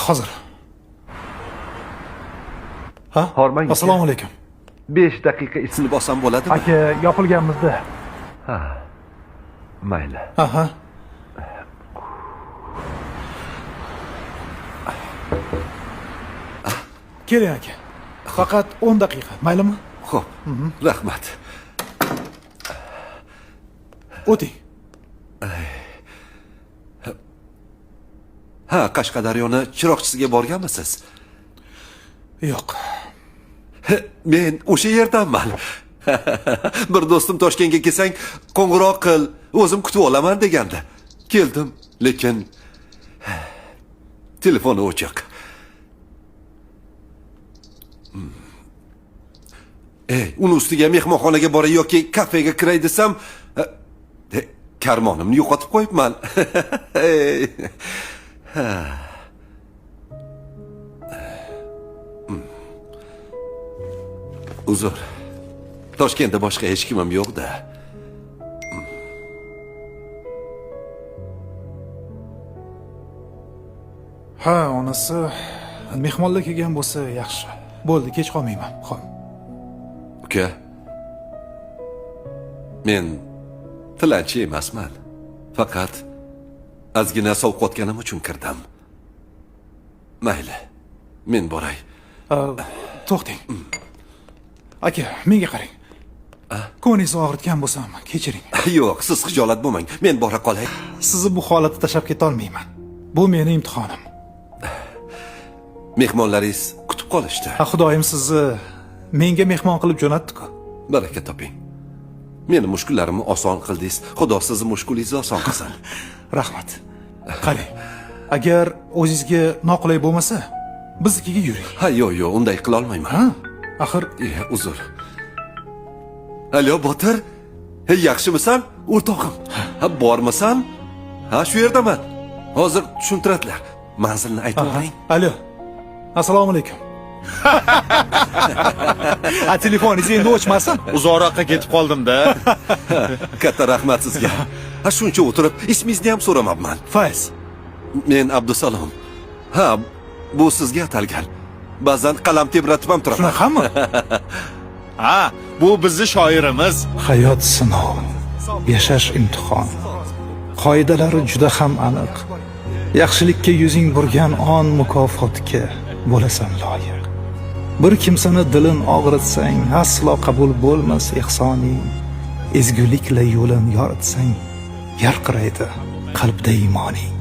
Hozir. Ha? Hormang. Assalomu alaykum. 5 daqiqa isini bosam bo'ladimi? Aka, yopilganmizda. Ha. Mayli. Aha. Keling aka. Faqat 10 daqiqa, maylimi? Xo'p. Rahmat. O'ting. Ha, Qashqadaryoni chiroqchisiga borganmisiz? Yo'q. Men o'sha yerdanman. Bir do'stim Toshkentga kelsang, qo'ng'iroq qil, o'zim kutib olaman degandi. Keldim, lekin telefoni o'chiq. Uni ustiga mehmonxonaga boray yoki kafega kiray desam, karmonimni yo'qotib qo'yibman. Uzr. Toshkentda boshqa hech kimim yo'q-da. Ha, onasi mehmonlar kelgan bo'lsa yaxshi. Bo'ldi, kech qolmayman. Xo'p. Uka. Men tilanchi emasman. Faqat ozgina sovqotganim uchun kirdim. Mayli. Men boray. To'xting. Aka, menga qarang. Ko'ningizni og'ritgan bo'lsam, kechiring. Yo'q, siz xijolat bo'lmang. Men bora qolay. Sizni bu holatda tashlab keta olmayman. Bu mening imtixonim. Mehmonlaringiz kutib qolishdi. Xudoyim sizni menga mehmon qilib jo'natdi-ku. Baraka toping. Meni mushkullarimni oson qildingiz. Xudo sizni mushkulingizni oson qilsin. Rahmat. Qarang. Agar o'zingizga noqulay bo'lmasa, biznikiga yuring. Ha, yo'q, unday qila olmayman. Ha? Axir, uzr. Alo, Botir. Yaxshimisan, o'rtog'im? Ha, bormisan? Ha, shu yerdaman. Hozir tushuntiradilar. Manzilni aytib o'ring. Alo. Assalomu alaykum. Telefoningiz endi o'chmasin. Uzoqroqqa ketib qoldim-da. Katta rahmat sizga. Ha, shuncha o'tirib, ismingizni ham so'ramabman. Fayz. Men Abdusalom. Ha, bu sizga atalgan. Ba'zan qalam tebratib ham turaman. Shunaqami? Ha, bu bizni shoirimiz. Hayot sinov, yashash imtihon. Qoidalari juda ham aniq. Yaxshilikka yuzing burgan on mukofotga bo'lasan loyiq. Bir kimsani dilin og'ritsang, aslo qabul bo'lmas ihsoning. Ezgulikla yo'lin yoritsang, yarqiraydi qalbda iymoning.